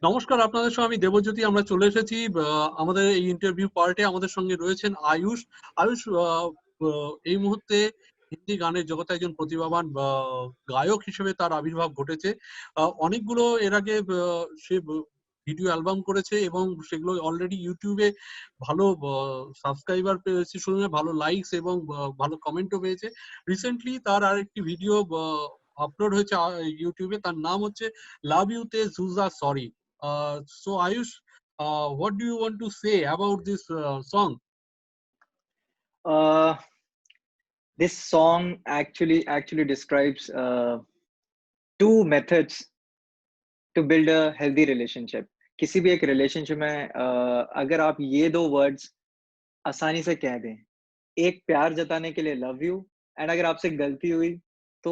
নমস্কার, আপনাদের সঙ্গে আমি দেবজ্যোতি। আমরা চলে এসেছি আমাদের এই ইন্টারভিউ পার্টে। আমাদের সঙ্গে রয়েছেন আয়ুষ। আয়ুষ এই মুহূর্তে হিন্দি গানের জগতে একজন প্রতিভাবান গায়ক হিসেবে তার আবির্ভাব ঘটেছে। অনেকগুলো এর আগে সে ভিডিও অ্যালবাম করেছে এবং সেগুলো অলরেডি ইউটিউবে ভালো সাবস্ক্রাইবার পেয়েছে, শুনে ভালো লাইকস এবং ভালো কমেন্টও পেয়েছে। রিসেন্টলি তার আরেকটি ভিডিও আপলোড হয়েছে ইউটিউবে, তার নাম হচ্ছে লাভ ইউতে জুজা sorry. So Ayush, what do you want to say about this song? Uh, this song actually describes two methods to build a healthy relationship. किसी भी एक रिलेशनशिप में अगर आप ये दो वर्ड्स आसानी से कह दें, एक प्यार जताने के लिए लव यू एंड अगर आपसे गलती हुई तो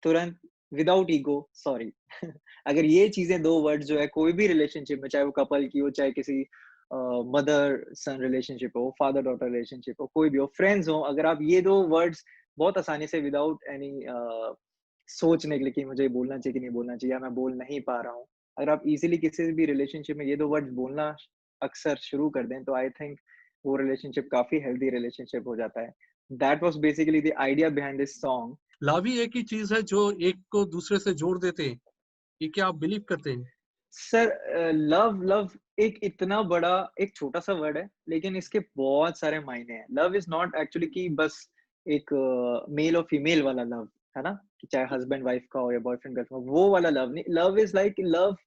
तुरंत विदाउट ईगो सॉरी। अगर ये चीजें दो वर्ड्स जो है कोई भी रिलेशनशिप में, चाहे वो कपल की हो, चाहे किसी मदर सन रिलेशनशिप हो, फादर डॉटर रिलेशनशिप हो, कोई भी हो, फ्रेंड्स हो, अगर आप ये दो वर्ड्स बहुत आसानी से विदाउट एनी सोचने के लिए कि मुझे बोलना चाहिए कि नहीं बोलना चाहिए या मैं बोल नहीं पा रहा हूँ, अगर आप इजीली किसी भी रिलेशनशिप में ये दो वर्ड्स बोलना अक्सर शुरू कर दें तो आई थिंक वो रिलेशनशिप काफी हेल्दी रिलेशनशिप हो जाता है। That was basically the idea behind this song. Love ही एक ही चीज है जो एक को दूसरे से जोड़ देते हैं। ये क्या आप बिलीव करते हैं? सर लव लव एक इतना बड़ा एक छोटा सा वर्ड है लेकिन इसके बहुत सारे मायने हैं। लव इज नॉट एक्चुअली कि बस एक मेल और फीमेल वाला लव है ना, कि चाहे हस्बैंड वाइफ का हो या बॉयफ्रेंड गर्लफ्रेंड, वो वाला लव नहीं। लव इज लाइक लव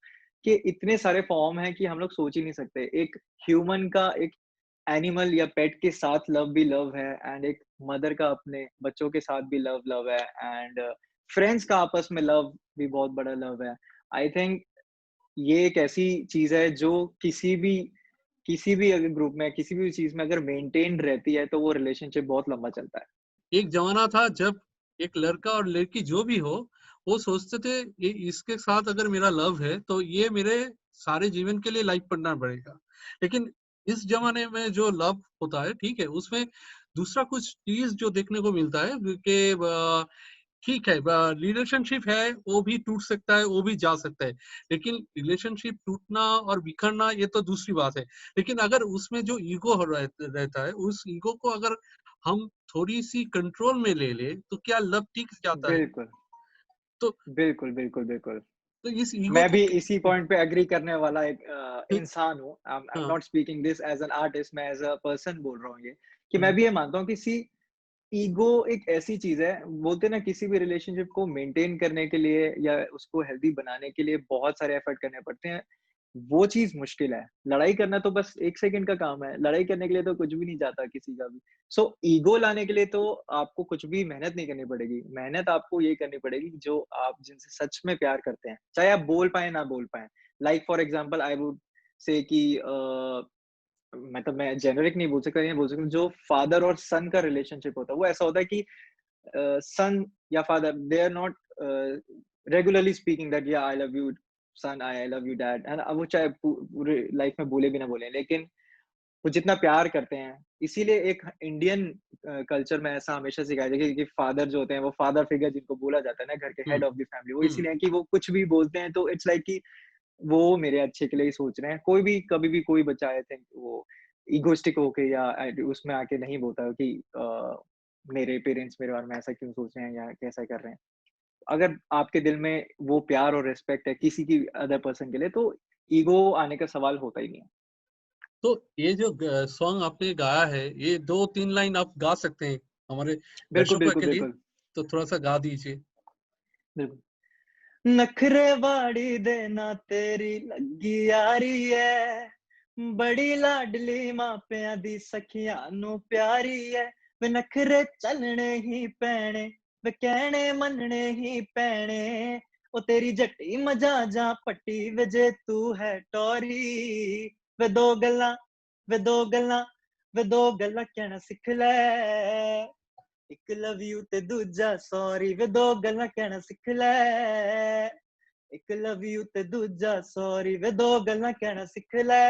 के इतने सारे फॉर्म हैं कि हम लोग सोच ही नहीं सकते। एक ह्यूमन का एक एनिमल या पेट के साथ लव भी लव है, एंड एक मदर का अपने बच्चों के साथ भी लव लव है, एंड फ्रेंड्स का आपस में लव भी बहुत बड़ा लव है। आई थिंक ये एक ऐसी चीज है जो किसी भी अगर ग्रुप में किसी भी चीज में अगर मेंटेन्ड रहती है तो वो रिलेशनशिप बहुत लंबा चलता है। एक जमाना था जब एक लड़का और लड़की जो भी हो, वो सोचते थे ये इसके साथ अगर मेरा लव है तो ये मेरे सारे जीवन के लिए लाइफ पार्टनर बनेगा। लेकिन इस जमाने में जो लव होता है, ठीक है, उसमें दूसरा कुछ चीज जो देखने को मिलता है कि ठीक है, रिलेशनशिप है वो भी टूट सकता है, वो भी जा सकता है। लेकिन रिलेशनशिप टूटना और बिखरना ये तो दूसरी बात है। लेकिन अगर उसमें जो ईगो रहता है, उस ईगो को अगर हम थोड़ी सी कंट्रोल में ले ले तो क्या लव टिक जाता है। बिल्कुल तो बिल्कुल बिल्कुल बिल्कुल। तो इस ईगो मैं को भी इसी पॉइंट पे एग्री करने वाला एक इंसान हूँ। आई एम हाँ। Not speaking this as an artist, मैं एज अ पर्सन बोल रहा हूँ ये, कि मैं हम्म, भी ये मानता हूँ कि सी ईगो एक ऐसी चीज है, बोलते हैं ना, किसी भी रिलेशनशिप को मेंटेन करने के लिए या उसको हेल्दी बनाने के लिए बहुत सारे एफर्ट करने पड़ते हैं। वो चीज मुश्किल है। लड़ाई करना तो बस 1 सेकंड का काम है। लड़ाई करने के लिए तो कुछ भी नहीं जाता किसी का भी। सो ईगो लाने के लिए तो आपको कुछ भी मेहनत नहीं करनी पड़ेगी। मेहनत आपको ये करनी पड़ेगी जो आप जिनसे सच में प्यार करते हैं, चाहे आप बोल पाएँ ना बोल पाएँ। Like for example I would say कि मतलब मैं जेनेरिक नहीं बोल सकता, ये बोल सकता हूँ जो फादर और सन का रिलेशनशिप होता है, वो ऐसा होता है कि सन या father they are not regularly speaking that या I love you son, I love you dad, है ना? अब वो चाहे पूरे लाइफ में बोले भी ना बोले, लेकिन वो जितना प्यार करते हैं, इसीलिए एक इंडियन कल्चर में ऐसा हमेशा सिखाया गया कि फादर जो होते हैं वो फादर फिगर जिनको बोला जाता है ना, घर के हम्म, हेड ऑफ द फैमिली, वो हम्म। इसीलिए है कि वो कुछ भी बोलते हैं तो इट्स लाइक कि वो मेरे अच्छे के लिए ही सोच रहे हैं। कोई भी कभी भी कोई बच्चा आई थिंक वो इगोइस्टिक होके या उसमें आके नहीं बोलता कि मेरे पेरेंट्स मेरे बारे में ऐसा क्यों सोच रहे हैं या कैसा कर रहे हैं। अगर आपके दिल में वो प्यार और रिस्पेक्ट है किसी की अदर पर्सन के लिए, तो ईगो आने का सवाल होता ही नहीं है। तो ये जो सॉन्ग आपने गाया है, ये 2-3 लाइन आप गा सकते हैं हमारे बिल्कुल, दर्शकों बिल्कुल, के लिए? बिल्कुल, तो थोड़ा सा गा दीजिए। बिल्कुल। नखरे वाड़ी दे ना तेरी लगी यारी है, बड़ी लाडली मापियां दी सखियां नू प्यारी है। वे नखरे चलने ही पैने, वे कहने मनने ही पैने, ओ तेरी जट्टी मजाजा पट्टी वे जे तू है टोरी। वे दो गल्लां वे दो गल्लां वे दो गल्लां कहना सिख ले, एक लव यू ते दूजा सॉरी। वे दो गल्लां कहना सिख ले, एक लव यू ते दूजा सॉरी। वे दो गल्लां कहना सिख ले,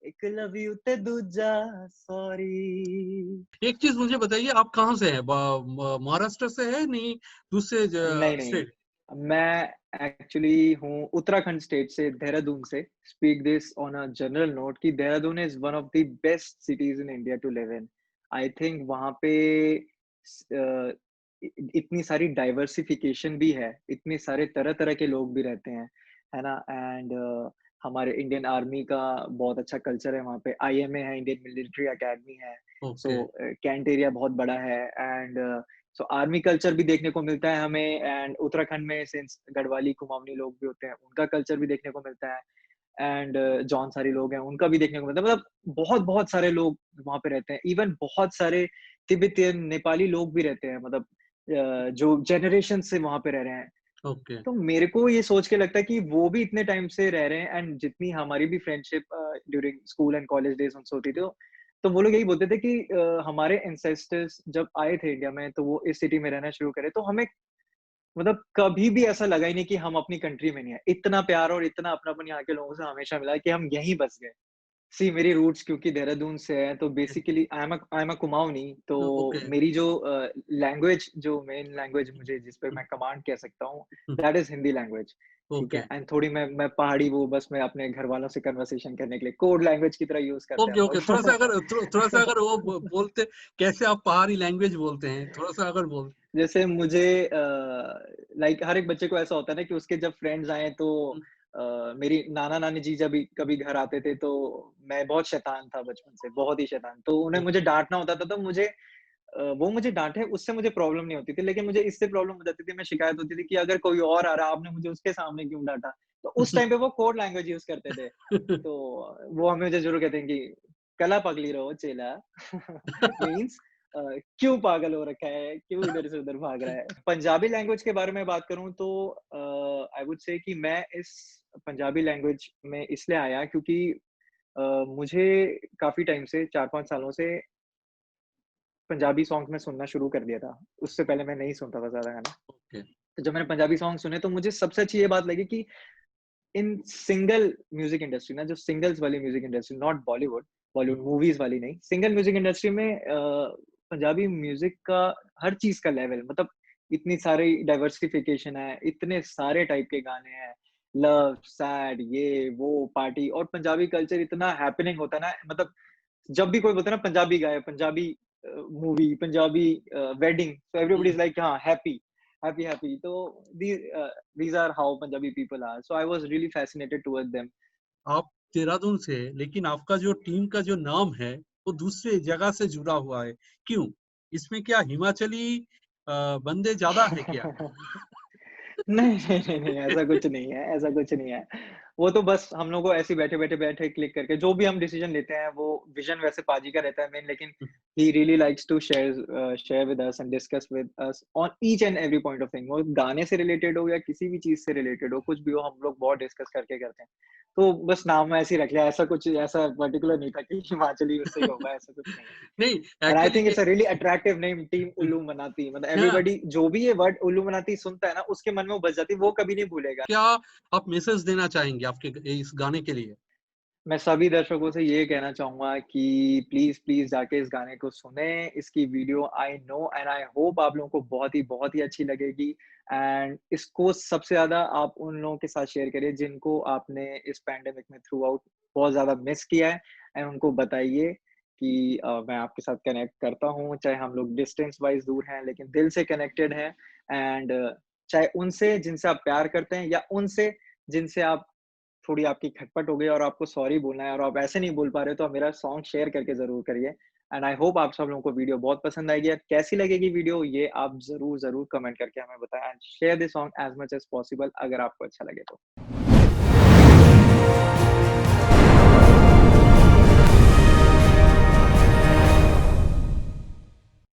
एक लव यू ते दूजा सॉरी। एक चीज मुझे बताइए, आप कहाँ से हैं? महाराष्ट्र से है नहीं, दूसरे नहीं नहीं, स्टेट? मैं एक्चुअली हूँ उत्तराखंड स्टेट से, देहरादून से। Speak this on a general note कि Dehradun is one of the best cities in India to live in. I think वहाँ पे इतनी सारी डाइवर्सिफिकेशन भी है, इतने सारे तरह-तरह के लोग भी रहते हैं, है ना? एंड हमारे इंडियन आर्मी का बहुत अच्छा कल्चर है वहाँ पे, आईएमए है, इंडियन मिलिट्री अकेडमी है। So okay. कैंट एरिया बहुत बड़ा है एंड सो आर्मी कल्चर भी देखने को मिलता है हमें। एंड उत्तराखंड में सिंस गढ़वाली, कुमाऊनी लोग भी होते हैं, उनका कल्चर भी देखने को मिलता है। एंड जौनसारी लोग हैं, उनका भी देखने को मिलता है। मतलब बहुत-बहुत सारे लोग वहाँ पे रहते हैं। इवन बहुत सारे तिब्बतियन, नेपाली लोग भी रहते हैं, मतलब जो जनरेशन से वहाँ पे रह रहे हैं। ओके। तो मेरे को ये सोच के लगता है कि वो भी इतने टाइम से रह रहे हैं एंड जितनी हमारी भी friendship during school and college days उनसे होती थी, तो वो लोग यही बोलते थे कि हमारे एंसेस्टर्स जब आए थे इंडिया में तो वो इस सिटी में रहना शुरू करे, तो हमें मतलब कभी भी ऐसा लगा ही नहीं कि हम अपनी कंट्री में नहीं है। इतना प्यार और इतना अपनापन यहाँ के लोगों से हमेशा मिला है कि हम यहीं बस गए। सी मेरी रूट्स क्योंकि देहरादून से है, तो basically I am a Kumaoni. तो ओके। मेरी जो लैंग्वेज, जो मेन लैंग्वेज मुझे जिस पे मैं कमांड कह सकता हूँ, दैट इज़ हिंदी लैंग्वेज। ठीक ओके। है? एंड थोड़ी मैं पहाड़ी, वो बस मैं अपने घरवालों से कन्वर्सेशन करने के लिए कोड लैंग्वेज की तरह यूज़ करते हैं ओके। हम ओके, थोड़ा सा लोग। अगर थोड़ा सा अगर वो बोलते, कैसे आप पहाड़ी लैंग्वेज बोलते हैं, थोड़ा सा अगर बोल। जैसे मुझे लाइक हर एक बच्चे को ऐसा होता है ना कि उसके जब फ्रेंड्स आए तो मेरी नाना-नानी जी जब भी कभी घर आते थे तो मैं बहुत शैतान था बचपन से, बहुत ही शैतान। तो उन्हें मुझे डाँटना होता था, तो मुझे वो मुझे डाँटे उससे मुझे प्रॉब्लम नहीं होती थी, लेकिन मुझे इससे प्रॉब्लम हो जाती थी, मैं शिकायत होती थी कि अगर कोई और आ रहा, आपने मुझे उसके सामने क्यों डाँटा? तो उस टाइम पे वो कोड लैंग्वेज यूज़ करते थे। तो वो हमें मुझे ज़रूर कहते हैं कि "कला पगली रहो चेला" मीन्स अ, क्यों पागल हो रखा है? क्यों इधर से उधर भाग रहा है? पंजाबी लैंग्वेज के बारे में बात करूँ तो आई वुड से कि मैं इस पंजाबी लैंग्वेज में इसलिए आया क्योंकि मुझे काफ़ी टाइम से 4-5 सालों से पंजाबी सॉन्ग्स मैं सुनना शुरू कर दिया था। उससे पहले मैं नहीं सुनता था ज़्यादा गाना। ओके। तो जब मैंने पंजाबी सॉन्ग सुने तो मुझे सबसे अच्छी ये बात लगी कि इन सिंगल म्यूज़िक इंडस्ट्री ना, जो सिंगल्स वाली music industry, not Bollywood, Bollywood movies वाली नहीं, सिंगल म्यूज़िक इंडस्ट्री में पंजाबी म्यूज़िक का हर चीज़ का लेवल, मतलब इतनी सारी डाइवर्सिफ़िकेशन है, इतने सारे टाइप के गाने हैं, लव, सैड, ये, वो, पार्टी, और पंजाबी कल्चर इतना हैपनिंग होता है ना, मतलब जब भी कोई बोलता है ना पंजाबी गाए, Punjabi movie, Punjabi wedding, so everybody is like हाँ, हैप्पी, हैप्पी, हैप्पी। तो दी these are how Punjabi people are. So I was really fascinated towards them. आप देहरादून से, लेकिन आपका जो टीम का जो नाम है, वो दूसरे जगह से जुड़ा हुआ है। क्यों? इसमें क्या हिमाचली बंदे ज़्यादा हैं क्या? नहीं, नहीं, नहीं, नहीं, ऐसा कुछ नहीं है, ऐसा कुछ नहीं है। वो तो बस हम लोग को ऐसे ही बैठे-बैठे क्लिक करके जो भी हम डिसीज़न लेते हैं, वो विज़न वैसे पाजी का रहता है मेन, लेकिन he really likes to share with us and discuss with us on each and every point of thing. वो गाने से रिलेटेड हो या किसी भी चीज़ से रिलेटेड हो, कुछ भी हो, हम लोग बहुत डिस्कस करके करते हैं। तो बस नाम ऐसे ही रख लिया, ऐसा कुछ ऐसा पर्टिकुलर नहीं था कि हिमाचली उससे ही होगा, ऐसा कुछ नहीं है। नहीं, एंड आई एक्चुअली थिंक ये it's a really attractive name, team उल्लू मनाती। मतलब हाँ, एवरीबॉडी जो भी ये वर्ड उल्लू मनाती सुनता है ना, उसके मन में वो बस जाती है, वो कभी नहीं भूलेगा। क्या आप मैसेज देना चाहेंगे आपके इस गाने के लिए? मैं सभी दर्शकों से ये कहना चाहूँगा कि प्लीज़ जाके इस गाने को सुनें। इसकी video I know and I hope आप लोगों को बहुत ही अच्छी लगेगी। एंड इसको सबसे ज़्यादा आप उन लोगों के साथ शेयर करिए जिनको आपने इस पैंडेमिक में थ्रू आउट बहुत ज़्यादा मिस किया है, एंड उनको बताइए कि मैं आपके साथ कनेक्ट करता हूँ, चाहे हम लोग डिस्टेंस वाइज़ दूर हैं लेकिन दिल से कनेक्टेड हैं। एंड चाहे उनसे जिनसे आप प्यार करते हैं या उनसे जिनसे आप थोड़ी आपकी खटपट हो गई और आपको सॉरी बोलना है और आप ऐसे नहीं बोल पा रहे हो, तो आप मेरा सॉन्ग शेयर करके ज़रूर करिए। एंड आई होप आप सब लोगों को वीडियो बहुत पसंद आएगी। कैसी लगेगी वीडियो, ये आप ज़रूर कमेंट करके हमें बताएँ, and share this song as much as possible अगर आपको अच्छा लगे तो।